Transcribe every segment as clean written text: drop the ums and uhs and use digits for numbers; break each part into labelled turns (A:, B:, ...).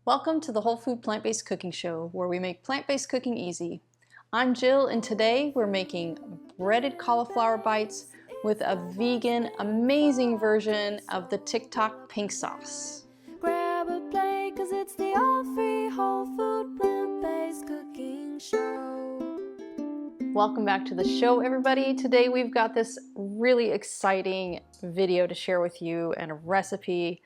A: Welcome to the Whole Food Plant-Based Cooking Show, where we make plant-based cooking easy. I'm Jill, and today we're making breaded cauliflower bites with a vegan, amazing version of the TikTok pink sauce.
B: Grab a plate, 'cause it's the all-free whole food plant-based cooking show.
A: Welcome back to the show, everybody. Today we've got this really exciting video to share with you and a recipe.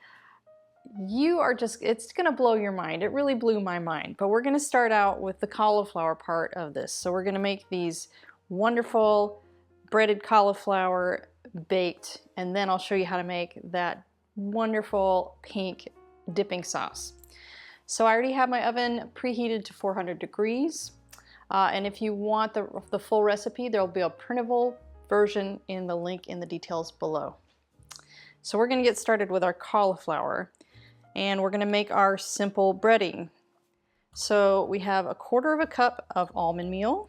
A: It's gonna blow your mind. It really blew my mind. But we're gonna start out with the cauliflower part of this. So we're gonna make these wonderful breaded cauliflower baked, and then I'll show you how to make that wonderful pink dipping sauce. So I already have my oven preheated to 400 degrees. And if you want the full recipe, there'll be a printable version in the link in the details below. So we're gonna get started with our cauliflower. And we're going to make our simple breading. So we have 1/4 cup of almond meal,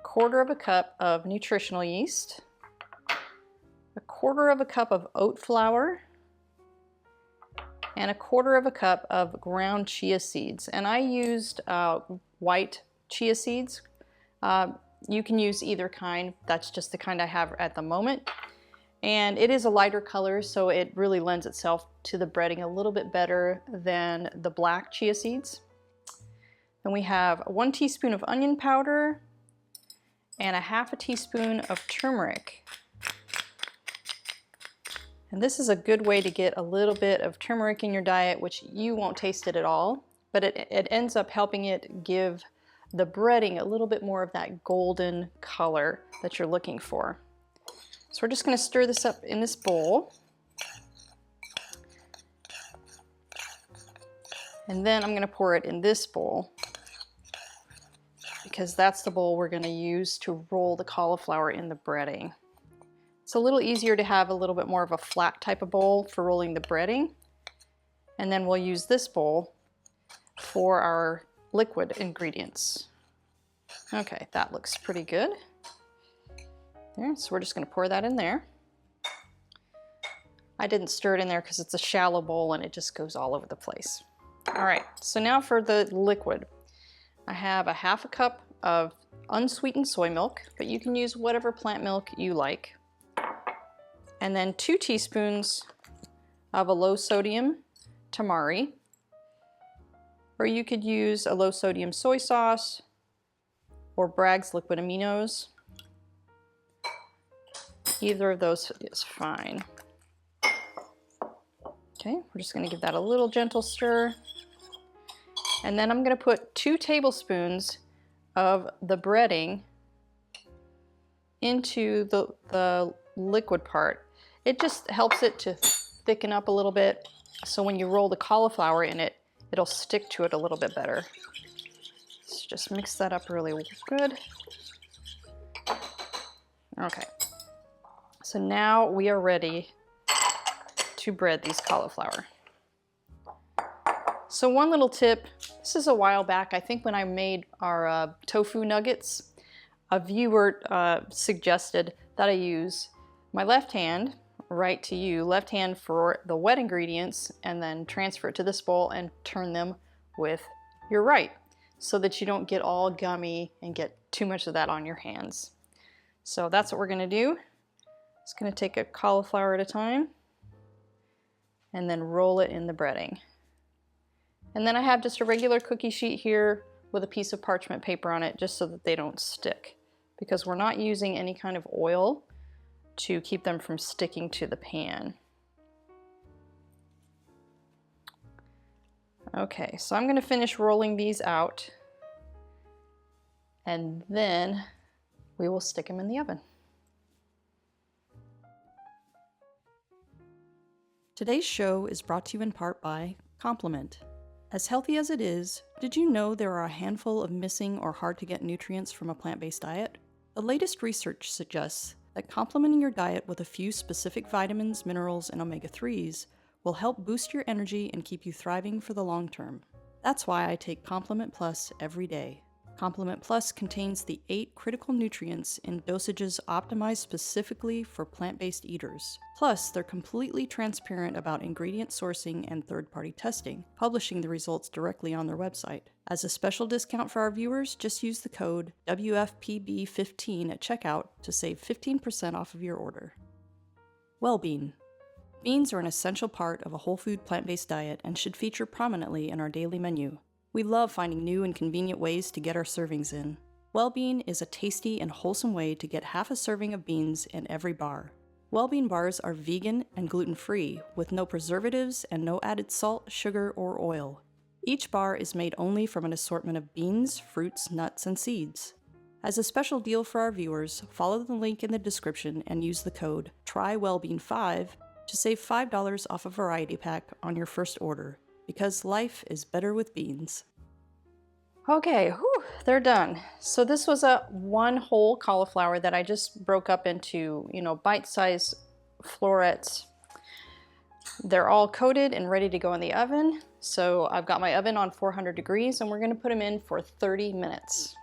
A: 1/4 cup of nutritional yeast, 1/4 cup of oat flour, and 1/4 cup of ground chia seeds. And I used white chia seeds. You can use either kind. That's just the kind I have at the moment. And it is a lighter color, so it really lends itself to the breading a little bit better than the black chia seeds. Then we have 1 teaspoon of onion powder and 1/2 teaspoon of turmeric. And this is a good way to get a little bit of turmeric in your diet, which you won't taste it at all, but it ends up helping it give the breading a little bit more of that golden color that you're looking for. So we're just going to stir this up in this bowl. And then I'm going to pour it in this bowl, because that's the bowl we're going to use to roll the cauliflower in the breading. It's a little easier to have a little bit more of a flat type of bowl for rolling the breading. And then we'll use this bowl for our liquid ingredients. Okay, that looks pretty good. There, so we're just going to pour that in there. I didn't stir it in there because it's a shallow bowl and it just goes all over the place. All right, so now for the liquid. I have 1/2 cup of unsweetened soy milk, but you can use whatever plant milk you like. And then 2 teaspoons of a low sodium tamari, or you could use a low sodium soy sauce or Bragg's liquid aminos. Either of those is fine. Okay, we're just going to give that a little gentle stir. And then I'm going to put 2 tablespoons of the breading into the liquid part. It just helps it to thicken up a little bit, so when you roll the cauliflower in it, it'll stick to it a little bit better. So just mix that up really good. Okay. So now we are ready to bread these cauliflower. So one little tip, this is a while back, I think when I made our tofu nuggets, a viewer suggested that I use my left hand, right to you, left hand for the wet ingredients, and then transfer it to this bowl and turn them with your right, so that you don't get all gummy and get too much of that on your hands. So that's what we're gonna do. Just going to take a cauliflower at a time and then roll it in the breading. And then I have just a regular cookie sheet here with a piece of parchment paper on it, just so that they don't stick, because we're not using any kind of oil to keep them from sticking to the pan. Okay, so I'm going to finish rolling these out, and then we will stick them in the oven. Today's show is brought to you in part by Complement. As healthy as it is, did you know there are a handful of missing or hard to get nutrients from a plant-based diet? The latest research suggests that complementing your diet with a few specific vitamins, minerals, and omega-3s will help boost your energy and keep you thriving for the long term. That's why I take Complement Plus every day. Complement Plus contains the 8 critical nutrients in dosages optimized specifically for plant-based eaters. Plus, they're completely transparent about ingredient sourcing and third-party testing, publishing the results directly on their website. As a special discount for our viewers, just use the code WFPB15 at checkout to save 15% off of your order. Well-bean. Beans are an essential part of a whole food plant-based diet and should feature prominently in our daily menu. We love finding new and convenient ways to get our servings in. Well-bean is a tasty and wholesome way to get half a serving of beans in every bar. Well-bean bars are vegan and gluten-free, with no preservatives and no added salt, sugar, or oil. Each bar is made only from an assortment of beans, fruits, nuts, and seeds. As a special deal for our viewers, follow the link in the description and use the code TRYWELLBEAN5 to save $5 off a variety pack on your first order. Because life is better with beans. Okay, whew, they're done. So this was a one whole cauliflower that I just broke up into, bite-sized florets. They're all coated and ready to go in the oven. So I've got my oven on 400 degrees and we're gonna put them in for 30 minutes.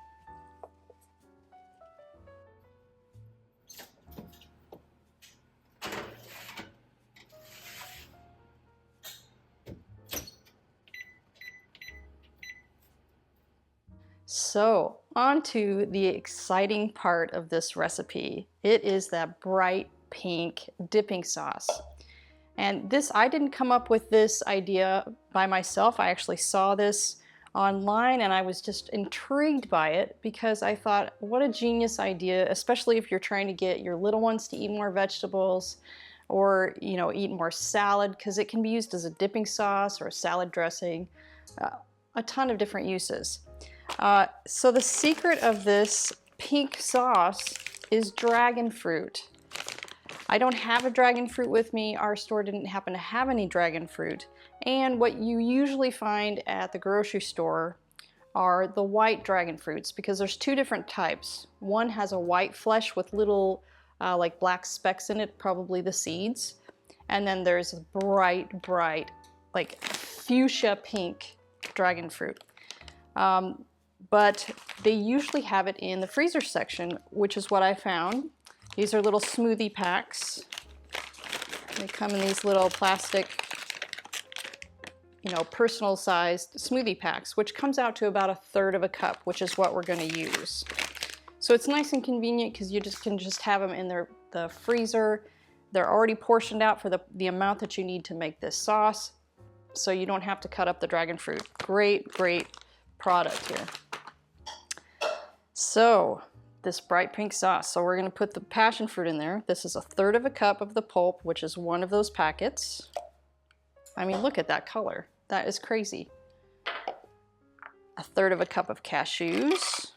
A: So, on to the exciting part of this recipe. It is that bright pink dipping sauce. And this, I didn't come up with this idea by myself. I actually saw this online and I was just intrigued by it because I thought, what a genius idea, especially if you're trying to get your little ones to eat more vegetables or, eat more salad, because it can be used as a dipping sauce or a salad dressing, a ton of different uses. So the secret of this pink sauce is dragon fruit. I don't have a dragon fruit with me. Our store didn't happen to have any dragon fruit. And what you usually find at the grocery store are the white dragon fruits, because there's two different types. One has a white flesh with little like black specks in it, probably the seeds. And then there's bright, like fuchsia pink dragon fruit. But they usually have it in the freezer section, which is what I found. These are little smoothie packs. They come in these little plastic, personal sized smoothie packs, which comes out to about 1/3 of a cup, which is what we're gonna use. So it's nice and convenient because you can have them in the freezer. They're already portioned out for the amount that you need to make this sauce. So you don't have to cut up the dragon fruit. Great product here. So this bright pink sauce. So we're gonna put the passion fruit in there. This is 1/3 of a cup of the pulp, which is one of those packets. I mean, look at that color. That is crazy. 1/3 of a cup of cashews.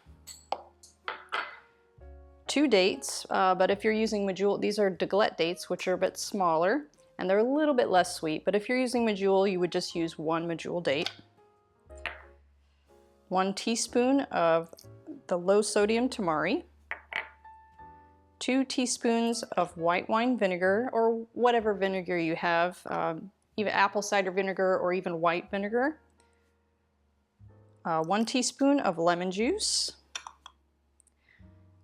A: 2 dates, but if you're using medjool, these are Deglette dates, which are a bit smaller, and they're a little bit less sweet, but if you're using medjool, you would just use 1 medjool date. 1 teaspoon of the low sodium tamari, 2 teaspoons of white wine vinegar, or whatever vinegar you have, even apple cider vinegar or even white vinegar, 1 teaspoon of lemon juice,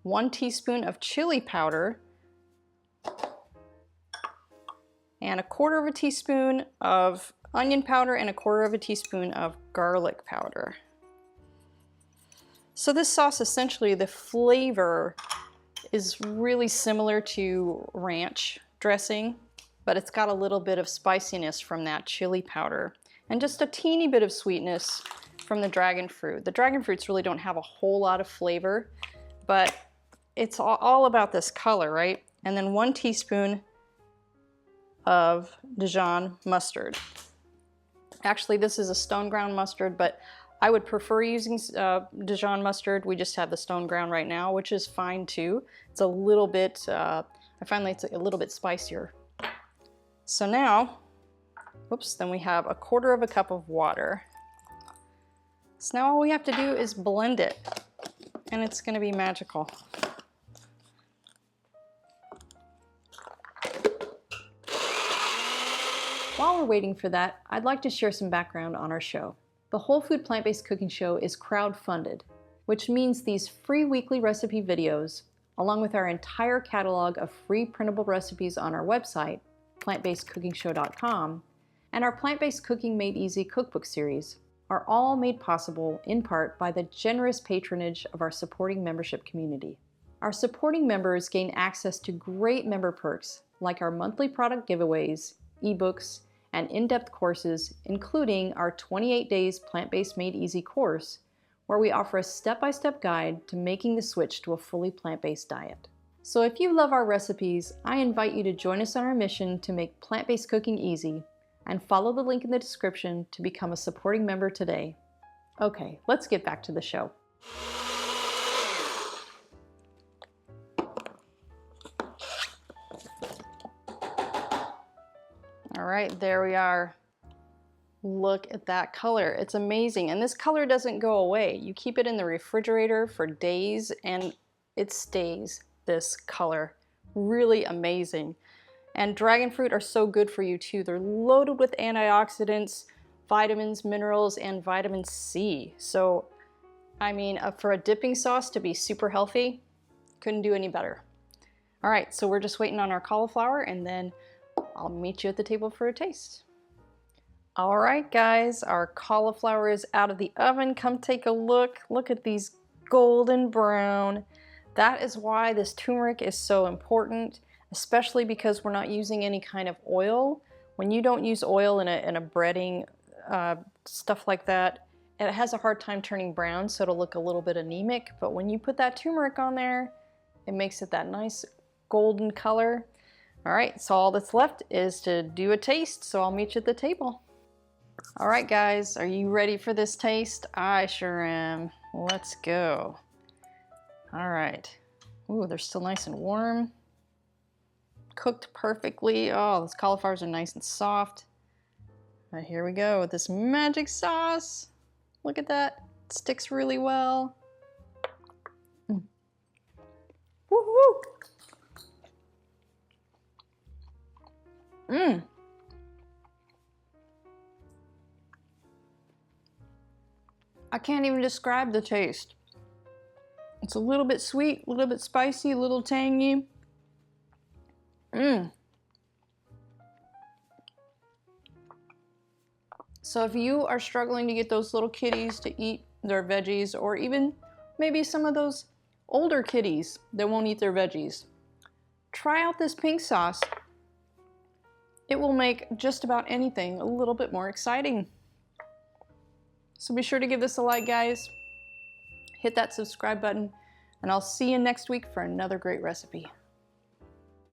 A: 1 teaspoon of chili powder, and 1/4 teaspoon of onion powder and 1/4 teaspoon of garlic powder. So this sauce, essentially the flavor is really similar to ranch dressing, but it's got a little bit of spiciness from that chili powder and just a teeny bit of sweetness from the dragon fruit. The dragon fruits really don't have a whole lot of flavor, but it's all about this color, right? And then 1 teaspoon of Dijon mustard. Actually, this is a stone ground mustard, but I would prefer using Dijon mustard. We just have the stone ground right now, which is fine too. It's a little bit, I find like it's a little bit spicier. So now, whoops, then we have 1/4 of a cup of water. So now all we have to do is blend it, and it's gonna be magical. While we're waiting for that, I'd like to share some background on our show. The Whole Food Plant-Based Cooking Show is crowdfunded. which means these free weekly recipe videos, along with our entire catalog of free printable recipes on our website, plantbasedcookingshow.com, and our Plant-Based Cooking Made Easy cookbook series, are all made possible in part by the generous patronage of our supporting membership community. Our supporting members gain access to great member perks like our monthly product giveaways, ebooks, and in-depth courses, including our 28 Days Plant-Based Made Easy course, where we offer a step-by-step guide to making the switch to a fully plant-based diet. So if you love our recipes, I invite you to join us on our mission to make plant-based cooking easy, and follow the link in the description to become a supporting member today. Okay, let's get back to the show. All right, there we are. Look at that color. It's amazing. And this color doesn't go away. You keep it in the refrigerator for days and it stays this color. Really amazing. And dragon fruit are so good for you too. They're loaded with antioxidants, vitamins, minerals, and vitamin C. So, I mean, for a dipping sauce to be super healthy, couldn't do any better. All right, so we're just waiting on our cauliflower, and then I'll meet you at the table for a taste. All right, guys, our cauliflower is out of the oven. Come take a look. Look at these golden brown. That is why this turmeric is so important, especially because we're not using any kind of oil. When you don't use oil in a breading, stuff like that, it has a hard time turning brown, so it'll look a little bit anemic. But when you put that turmeric on there, it makes it that nice golden color. All right, so all that's left is to do a taste, so I'll meet you at the table. All right, guys, are you ready for this taste? I sure am. Let's go. All right. Ooh, they're still nice and warm. Cooked perfectly. Oh, those cauliflowers are nice and soft. All right, here we go with this magic sauce. Look at that. It sticks really well. Woo-hoo! Mmm. I can't even describe the taste. It's a little bit sweet, a little bit spicy, a little tangy. Mmm. So if you are struggling to get those little kitties to eat their veggies, or even maybe some of those older kitties that won't eat their veggies, try out this pink sauce. It will make just about anything a little bit more exciting. So be sure to give this a like, guys. Hit that subscribe button, and I'll see you next week for another great recipe.